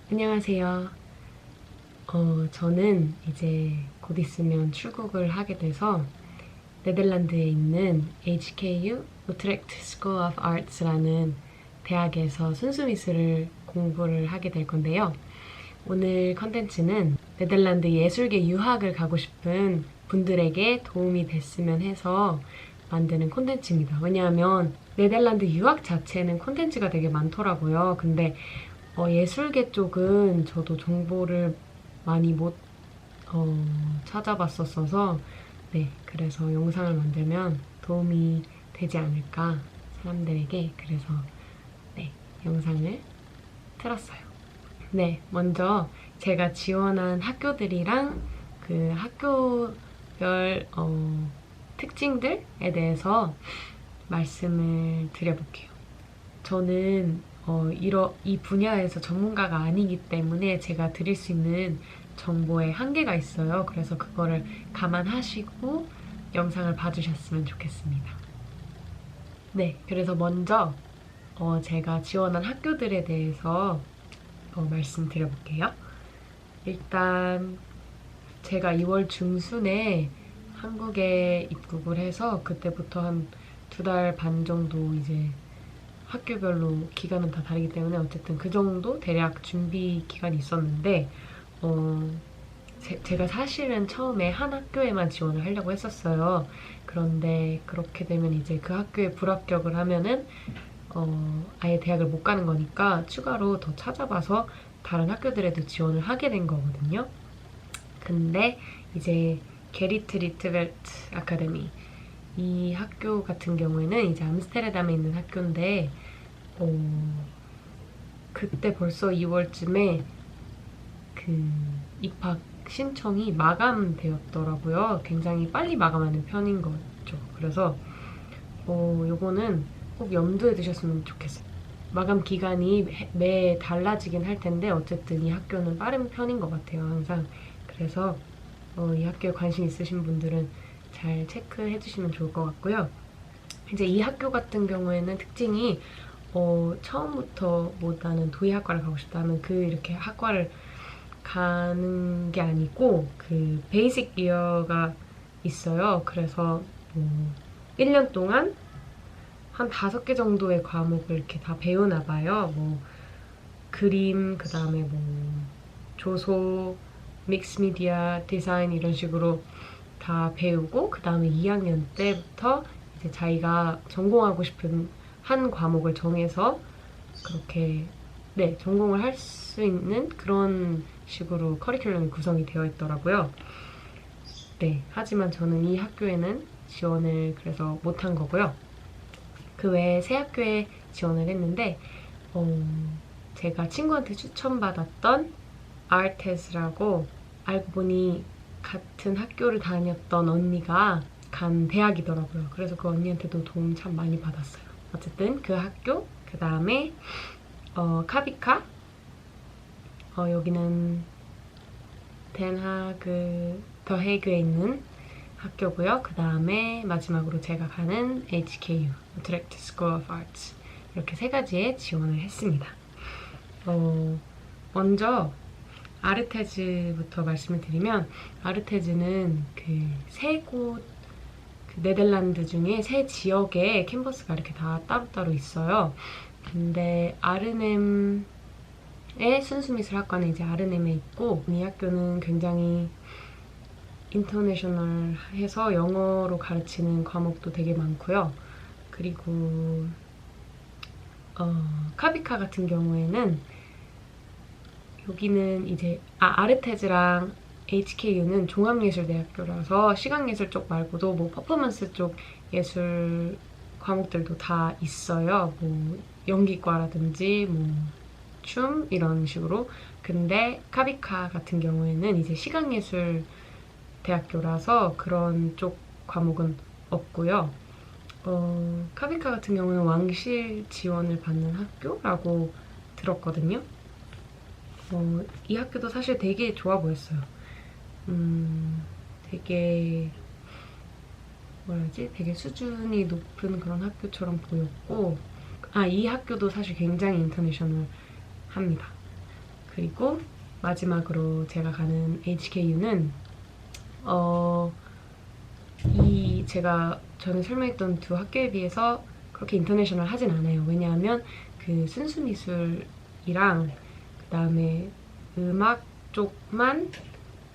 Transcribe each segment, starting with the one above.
안녕하세요. 저는 이제 곧 있으면 출국을 하게 돼서 네덜란드에 있는 HKU Utrecht School of Arts라는 대학에서 순수미술을 공부를 하게 될 건데요. 오늘 컨텐츠는 네덜란드 예술계 유학을 가고 싶은 분들에게 도움이 됐으면 해서 만드는 콘텐츠입니다. 왜냐하면 네덜란드 유학 자체는 콘텐츠가 되게 많더라고요. 근데 예술계 쪽은 저도 정보를 많이 못 찾아봤었어서 네, 그래서 영상을 만들면 도움이 되지 않을까 사람들에게 그래서 네, 영상을 틀었어요. 네, 먼저 제가 지원한 학교들이랑 그 학교별 특징들에 대해서 말씀을 드려볼게요. 저는 이 분야에서 전문가가 아니기 때문에 제가 드릴 수 있는 정보에 한계가 있어요. 그래서 그거를 감안하시고 영상을 봐주셨으면 좋겠습니다. 네, 그래서 먼저 제가 지원한 학교들에 대해서 말씀드려볼게요. 일단 제가 2월 중순에 한국에 입국을 해서 그때부터 한 2달 반 정도 이제 학교별로 기간은 다 다르기 때문에 어쨌든 그 정도 대략 준비 기간이 있었는데 제가 사실은 처음에 한 학교에만 지원을 하려고 했었어요. 그런데 그렇게 되면 이제 그 학교에 불합격을 하면은 아예 대학을 못 가는 거니까 추가로 더 찾아봐서 다른 학교들에도 지원을 하게 된 거거든요. 근데 이제 게리트 리트벨트 아카데미 이 학교 같은 경우에는 이제 암스테르담에 있는 학교인데 그때 벌써 2월쯤에 그 입학 신청이 마감되었더라고요. 굉장히 빨리 마감하는 편인 거죠. 그래서 요거는 꼭 염두에 두셨으면 좋겠어요. 마감 기간이 매 달라지긴 할 텐데 어쨌든 이 학교는 빠른 편인 것 같아요. 항상. 그래서 이 학교에 관심 있으신 분들은 잘 체크해 주시면 좋을 것 같고요. 이제 이 학교 같은 경우에는 특징이 처음부터 뭐 나는 도예학과를 가고 싶다면 그 이렇게 학과를 가는 게 아니고 그 베이직 이어가 있어요. 그래서 1년 동안 한 5개 정도의 과목을 이렇게 다 배우나 봐요. 뭐 그림, 그 다음에 뭐 조소, 믹스미디어, 디자인 이런 식으로 다 배우고 그 다음에 2학년 때부터 이제 자기가 전공하고 싶은 한 과목을 정해서 그렇게 네, 전공을 할 수 있는 그런 식으로 커리큘럼이 구성이 되어 있더라고요. 네, 하지만 저는 이 학교에는 지원을 그래서 못한 거고요. 그 외에 세 학교에 지원을 했는데 제가 친구한테 추천받았던 아르테스라고 알고 보니 같은 학교를 다녔던 언니가 간 대학이더라고요. 그래서 그 언니한테도 도움 참 많이 받았어요. 어쨌든 그 학교, 그 다음에 카비카 여기는 덴하그 더헤이그에 있는 학교고요. 그 다음에 마지막으로 제가 가는 HKU, Utrecht School of Arts 이렇게 세 가지에 지원을 했습니다. 먼저 아르테즈부터 말씀을 드리면 아르테즈는 그 세 곳, 그 네덜란드 중에 세 지역에 캠퍼스가 이렇게 다 따로따로 있어요. 근데 아르넴의 순수미술학과는 이제 아르넴에 있고 이 학교는 굉장히 인터내셔널해서 영어로 가르치는 과목도 되게 많고요. 그리고 카비카 같은 경우에는 여기는 이제 아르테즈랑 HKU는 종합예술대학교라서 시각예술 쪽 말고도 뭐 퍼포먼스 쪽 예술 과목들도 다 있어요. 뭐 연기과라든지 뭐 춤 이런 식으로. 근데 카비카 같은 경우에는 이제 시각예술 대학교라서 그런 쪽 과목은 없고요. 카비카 같은 경우는 왕실 지원을 받는 학교라고 들었거든요. 이 학교도 사실 되게 좋아 보였어요. 되게 되게 수준이 높은 그런 학교처럼 보였고 이 학교도 사실 굉장히 인터내셔널 합니다. 그리고 마지막으로 제가 가는 HKU는 이 제가 전에 설명했던 두 학교에 비해서 그렇게 인터내셔널 하진 않아요. 왜냐하면 그 순수미술이랑 그 다음에 음악 쪽만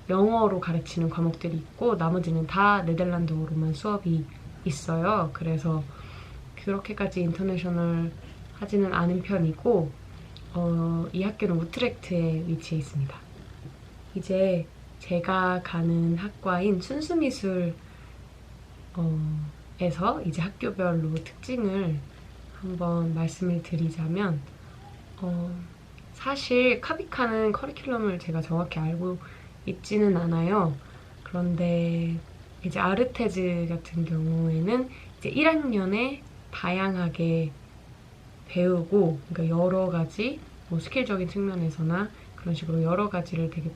영어로 가르치는 과목들이 있고 나머지는 다 네덜란드어로만 수업이 있어요. 그래서 그렇게까지 인터내셔널 하지는 않은 편이고 이 학교는 우트렉트에 위치해 있습니다. 이제 제가 가는 학과인 순수미술 에서 이제 학교별로 특징을 한번 말씀을 드리자면 사실 카비카는 커리큘럼을 제가 정확히 알고 있지는 않아요. 그런데 이제 아르테즈 같은 경우에는 이제 1학년에 다양하게 배우고 그러니까 여러 가지 뭐 스킬적인 측면에서나 그런 식으로 여러 가지를 되게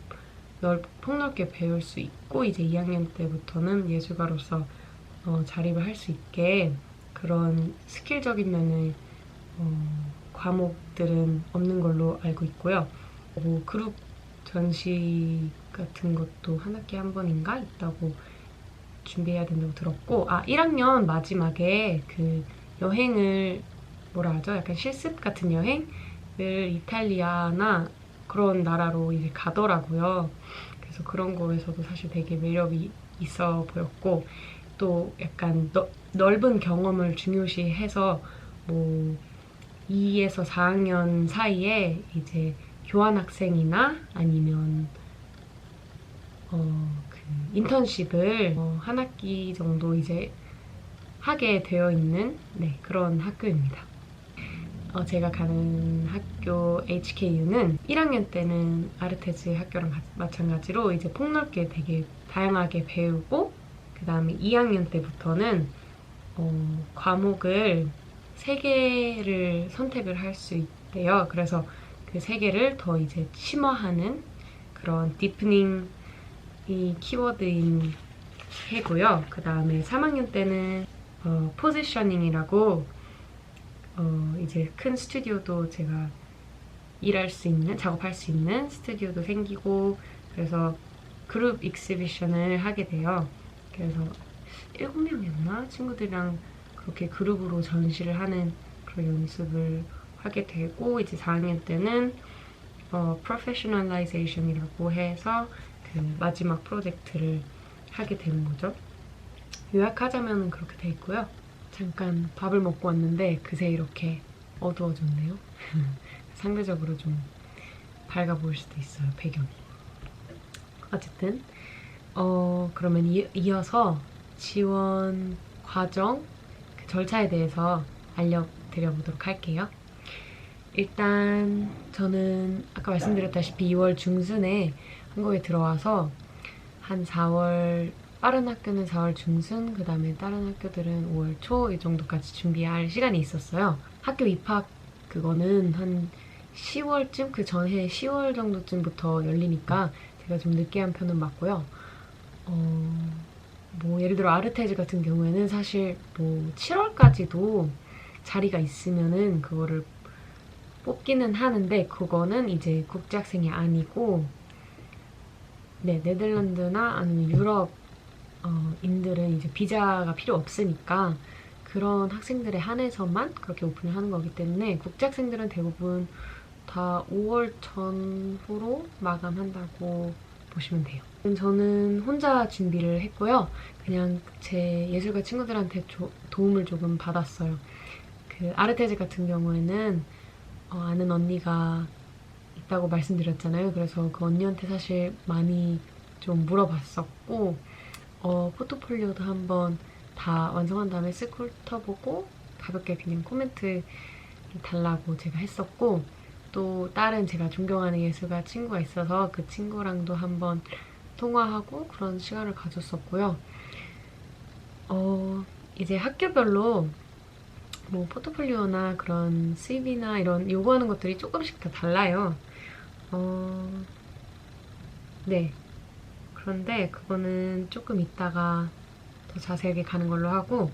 폭넓게 배울 수 있고 이제 2학년 때부터는 예술가로서 자립을 할 수 있게 그런 스킬적인 면의 과목들은 없는 걸로 알고 있고요. 뭐 그룹 전시 같은 것도 한 학기에 한 번인가 있다고 준비해야 된다고 들었고 1학년 마지막에 그 여행을 뭐라 하죠? 약간 실습 같은 여행을 이탈리아나 그런 나라로 이제 가더라고요. 그래서 그런 거에서도 사실 되게 매력이 있어 보였고 또 약간 넓은 경험을 중요시해서 뭐 2에서 4학년 사이에 이제 교환학생이나 아니면 그 인턴십을 한 학기 정도 이제 하게 되어 있는 그런 학교입니다. 제가 가는 학교 HKU는 1학년 때는 아르테즈 학교랑 마찬가지로 이제 폭넓게 되게 다양하게 배우고 그 다음에 2학년 때부터는 과목을 3개를 선택을 할 수 있대요. 그래서 그 3개를 더 이제 심화하는 그런 디프닝이 키워드인 해고요. 그 다음에 3학년 때는 포지셔닝이라고 이제 큰 스튜디오도 제가 일할 수 있는, 작업할 수 있는 스튜디오도 생기고 그래서 그룹 익스비션을 하게 돼요. 그래서 7명이었나? 친구들이랑 그렇게 그룹으로 전시를 하는 그런 연습을 하게 되고 이제 4학년 때는 프로페셔널라이제이션이라고 해서 그 마지막 프로젝트를 하게 되는 거죠. 요약하자면 그렇게 돼 있고요. 잠깐 밥을 먹고 왔는데 그새 이렇게 어두워졌네요. 상대적으로 좀 밝아 보일 수도 있어요, 배경이. 어쨌든 그러면 이어서 지원 과정, 그 절차에 대해서 알려드려보도록 할게요. 일단 저는 아까 말씀드렸다시피 2월 중순에 한국에 들어와서 한 4월, 빠른 학교는 4월 중순, 그 다음에 다른 학교들은 5월 초 이 정도까지 준비할 시간이 있었어요. 학교 입학 그거는 한 10월쯤, 그 전해 10월 정도쯤부터 열리니까 제가 좀 늦게 한 편은 맞고요. 뭐 예를 들어 아르테즈 같은 경우에는 사실 뭐 7월까지도 자리가 있으면은 그거를 뽑기는 하는데 그거는 이제 국제학생이 아니고 네덜란드나 아니면 유럽 인들은 이제 비자가 필요 없으니까 그런 학생들에 한해서만 그렇게 오픈을 하는 거기 때문에 국제학생들은 대부분 다 5월 전후로 마감한다고 보시면 돼요. 저는 혼자 준비를 했고요. 그냥 제 예술가 친구들한테 도움을 조금 받았어요. 그 아르테즈 같은 경우에는 아는 언니가 있다고 말씀드렸잖아요. 그래서 그 언니한테 사실 많이 좀 물어봤었고 포트폴리오도 한번 다 완성한 다음에 쓱 훑어보고 가볍게 그냥 코멘트 달라고 제가 했었고 또 다른 제가 존경하는 예술가 친구가 있어서 그 친구랑도 한번 통화하고 그런 시간을 가졌었고요. 이제 학교별로 뭐 포트폴리오나 그런 CV나 이런 요구하는 것들이 조금씩 다 달라요. 네. 그런데 그거는 조금 이따가 더 자세하게 가는 걸로 하고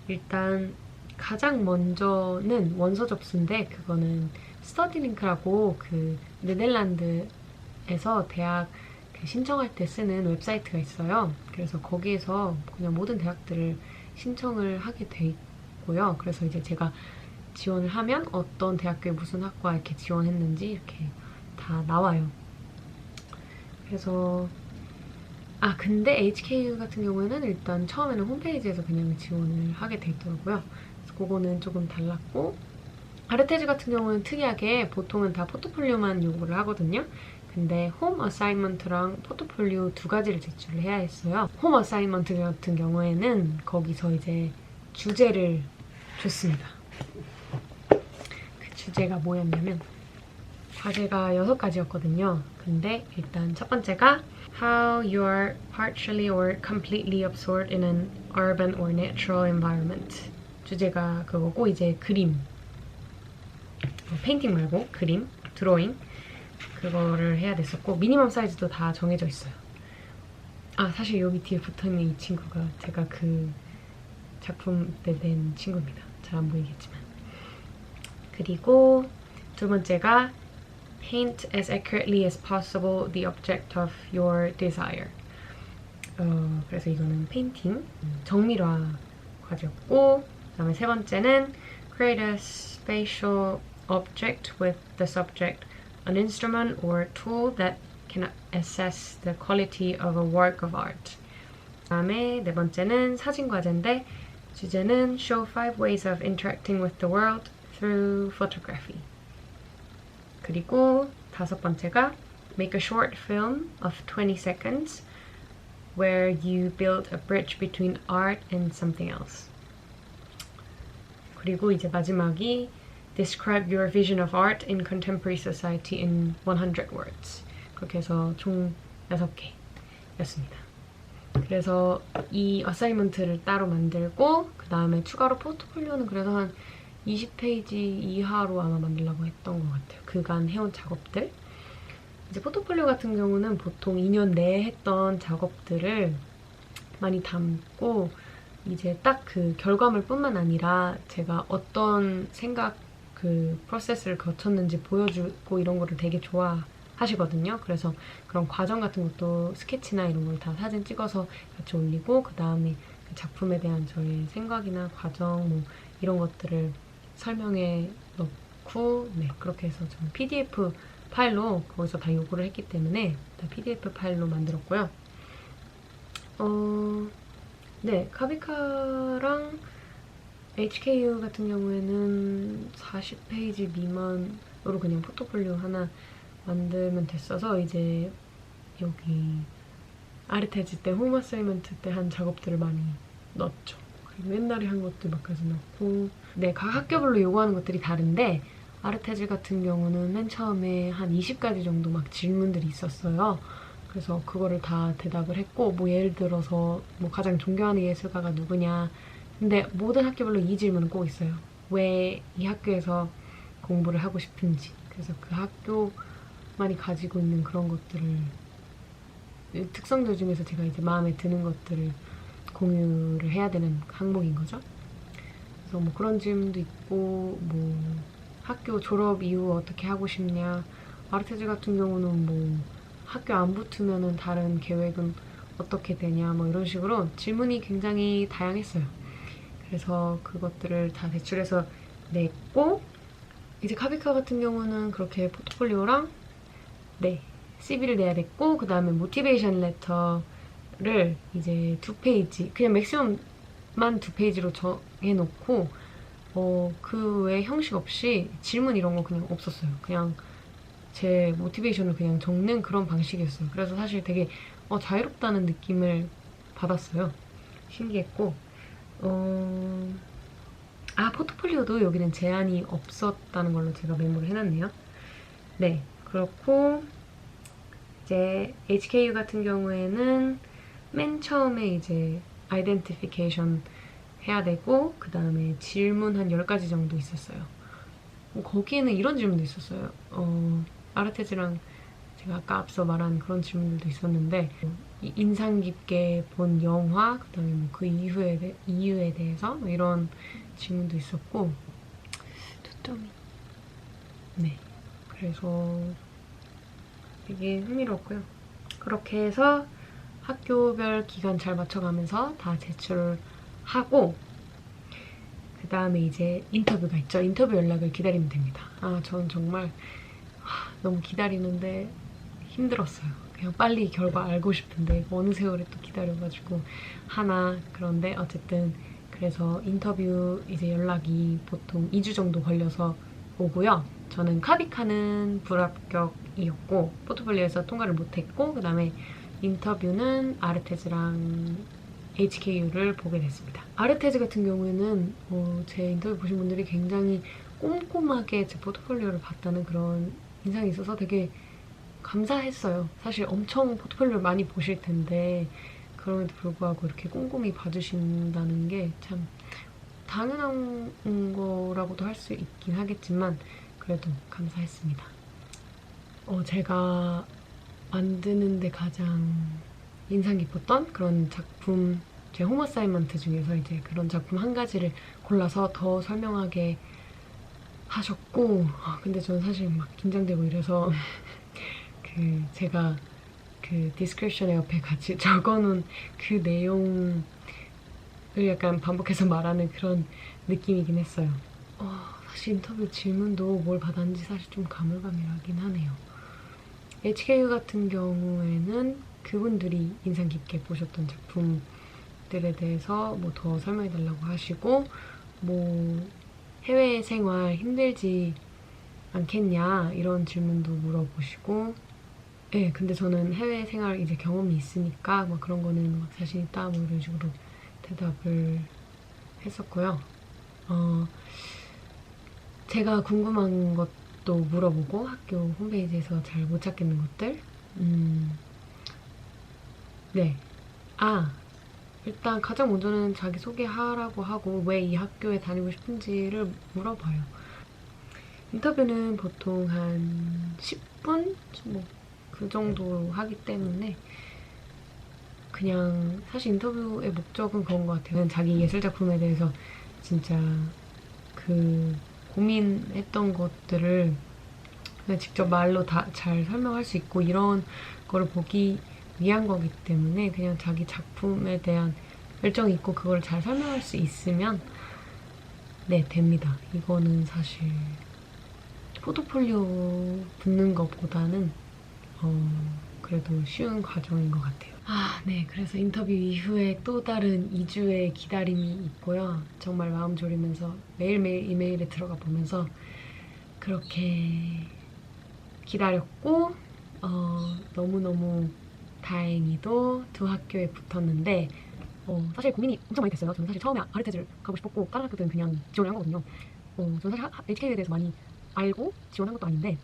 일단 가장 먼저는 원서 접수인데 그거는 스터디링크라고 그 네덜란드에서 대학 그 신청할 때 쓰는 웹사이트가 있어요. 그래서 거기에서 그냥 모든 대학들을 신청을 하게 돼 있고요. 그래서 이제 제가 지원을 하면 어떤 대학교에 무슨 학과 이렇게 지원했는지 이렇게 다 나와요. 그래서 근데 HKU 같은 경우에는 일단 처음에는 홈페이지에서 그냥 지원을 하게 돼 있더라고요. 그래서 그거는 조금 달랐고, 아르테즈 같은 경우는 특이하게 보통은 다 포트폴리오만 요구를 하거든요. 근데 홈 어사이먼트랑 포트폴리오 두 가지를 제출을 해야 했어요. 홈 어사이먼트 같은 경우에는 거기서 이제 주제를 줬습니다. 그 주제가 뭐였냐면 과제가 6가지였거든요. 근데 일단 첫 번째가 How you are partially or completely absorbed in an urban or natural environment. 주제가 그거고 이제 그림, 페인팅 말고 그림, 드로잉 그거를 해야 됐었고 미니멈 사이즈도 다 정해져 있어요. 사실 여기 뒤에 붙어있는 이 친구가 제가 그 작품 때 낸 친구입니다. 잘 안 보이겠지만. 그리고 두 번째가 Paint as accurately as possible the object of your desire. 그래서 이거는 페인팅, 정밀화 과제였고, 그 다음에 세 번째는 Create a spatial object with the subject, an instrument or tool that can assess the quality of a work of art. 그 다음에 네 번째는 사진 과제인데 주제는 Show 5 ways of interacting with the world through photography. 그리고 다섯 번째가 Make a short film of 20 seconds where you build a bridge between art and something else. 그리고 이제 마지막이 Describe your vision of art in contemporary society in 100 words. 그렇게 해서 총 6개였습니다. 그래서 이 어사이먼트를 따로 만들고 그 다음에 추가로 포트폴리오는 그래서 한 20페이지 이하로 아마 만들려고 했던 것 같아요. 그간 해온 작업들. 이제 포트폴리오 같은 경우는 보통 2년 내에 했던 작업들을 많이 담고 이제 딱 그 결과물뿐만 아니라 제가 어떤 생각 그 프로세스를 거쳤는지 보여주고 이런 거를 되게 좋아하시거든요. 그래서 그런 과정 같은 것도 스케치나 이런 걸 다 사진 찍어서 같이 올리고 그 다음에 그 작품에 대한 저의 생각이나 과정 뭐 이런 것들을 설명에 넣고 그렇게 해서 저는 PDF 파일로 거기서 다 요구를 했기 때문에 다 PDF 파일로 만들었고요. 카비카랑 HKU 같은 경우에는 40페이지 미만으로 그냥 포트폴리오 하나 만들면 됐어서 이제 여기 아르테즈 때 홈 어사이먼트 때 한 작업들을 많이 넣었죠. 그리고 옛날에 한 것들 몇 가지 넣고 각 학교별로 요구하는 것들이 다른데 아르테즈 같은 경우는 맨 처음에 한 20가지 정도 막 질문들이 있었어요. 그래서 그거를 다 대답을 했고 뭐 예를 들어서 뭐 가장 존경하는 예술가가 누구냐 근데 모든 학교별로 이 질문은 꼭 있어요. 왜 이 학교에서 공부를 하고 싶은지. 그래서 그 학교만이 가지고 있는 그런 것들을 특성들 중에서 제가 이제 마음에 드는 것들을 공유를 해야 되는 항목인 거죠. 그래서 뭐 그런 질문도 있고 뭐 학교 졸업 이후 어떻게 하고 싶냐. 아르테즈 같은 경우는 뭐 학교 안 붙으면은 다른 계획은 어떻게 되냐 뭐 이런 식으로 질문이 굉장히 다양했어요. 그래서 그것들을 다 제출해서 냈고 이제 카비카 같은 경우는 그렇게 포트폴리오랑 CV를 내야 됐고 그 다음에 모티베이션 레터를 이제 2페이지 그냥 맥시멈만 2페이지로 정해놓고 그 외에 형식 없이 질문 이런 거 그냥 없었어요. 그냥 제 모티베이션을 그냥 적는 그런 방식이었어요. 그래서 사실 되게 자유롭다는 느낌을 받았어요. 신기했고 포트폴리오도 여기는 제한이 없었다는 걸로 제가 메모를 해놨네요. 그렇고 이제 HKU 같은 경우에는 맨 처음에 이제 아이덴티피케이션 해야 되고 그 다음에 질문 한 10가지 정도 있었어요. 거기에는 이런 질문도 있었어요. 아르테즈랑 제가 아까 앞서 말한 그런 질문들도 있었는데 인상 깊게 본 영화, 그 다음에 뭐 그 이유에 대해서 뭐 이런 질문도 있었고 초점이 네, 그래서 되게 흥미로웠고요. 그렇게 해서 학교별 기간 잘 맞춰가면서 다 제출을 하고 그 다음에 이제 인터뷰가 있죠. 인터뷰 연락을 기다리면 됩니다. 저는 정말 너무 기다리는데 힘들었어요. 그냥 빨리 결과 알고 싶은데 어느 세월에 또 기다려가지고 하나. 그런데 어쨌든 그래서 인터뷰 이제 연락이 보통 2주 정도 걸려서 오고요. 저는 카비카는 불합격이었고 포트폴리오에서 통과를 못했고 그 다음에 인터뷰는 아르테즈랑 HKU를 보게 됐습니다. 아르테즈 같은 경우에는 제 인터뷰 보신 분들이 굉장히 꼼꼼하게 제 포트폴리오를 봤다는 그런 인상이 있어서 되게 감사했어요. 사실 엄청 포트폴리오를 많이 보실 텐데 그럼에도 불구하고 이렇게 꼼꼼히 봐주신다는 게 참 당연한 거라고도 할 수 있긴 하겠지만 그래도 감사했습니다. 제가 만드는데 가장 인상 깊었던 그런 작품, 제 홈 어사이먼트 중에서 이제 그런 작품 한 가지를 골라서 더 설명하게 하셨고 근데 저는 사실 막 긴장되고 이래서 제가 디스크립션에 옆에 같이 적어놓은 그 내용을 약간 반복해서 말하는 그런 느낌이긴 했어요. 사실 인터뷰 질문도 뭘 받았는지 사실 좀 가물가물하긴 하네요. HKU 같은 경우에는 그분들이 인상 깊게 보셨던 작품들에 대해서 뭐 더 설명해달라고 하시고 뭐 해외 생활 힘들지 않겠냐 이런 질문도 물어보시고 네, 근데 저는 해외 생활 이제 경험이 있으니까 막 그런 거는 막 자신 있다 뭐 이런 식으로 대답을 했었고요. 제가 궁금한 것도 물어보고 학교 홈페이지에서 잘 못 찾겠는 것들 네. 일단 가장 먼저는 자기소개하라고 하고 왜 이 학교에 다니고 싶은지를 물어봐요. 인터뷰는 보통 한 10분? 뭐 그 정도 하기 때문에 그냥 사실 인터뷰의 목적은 그런 것 같아요. 자기 예술작품에 대해서 진짜 고민했던 것들을 그냥 직접 말로 다 잘 설명할 수 있고 이런 거를 보기 위한 거기 때문에 그냥 자기 작품에 대한 열정이 있고 그걸 잘 설명할 수 있으면 네, 됩니다. 이거는 사실 포트폴리오 붙는 것보다는 그래도 쉬운 과정인 것 같아요. 네. 그래서 인터뷰 이후에 또 다른 2주의 기다림이 있고요. 정말 마음 졸이면서 매일매일 이메일에 들어가 보면서 그렇게 기다렸고 너무너무 다행히도 두 학교에 붙었는데 사실 고민이 엄청 많이 됐어요. 저는 사실 처음에 아르테즈를 가고 싶었고 다른 학교들은 그냥 지원을 한 거거든요. 저는 사실 HK에 대해서 많이 알고 지원한 것도 아닌데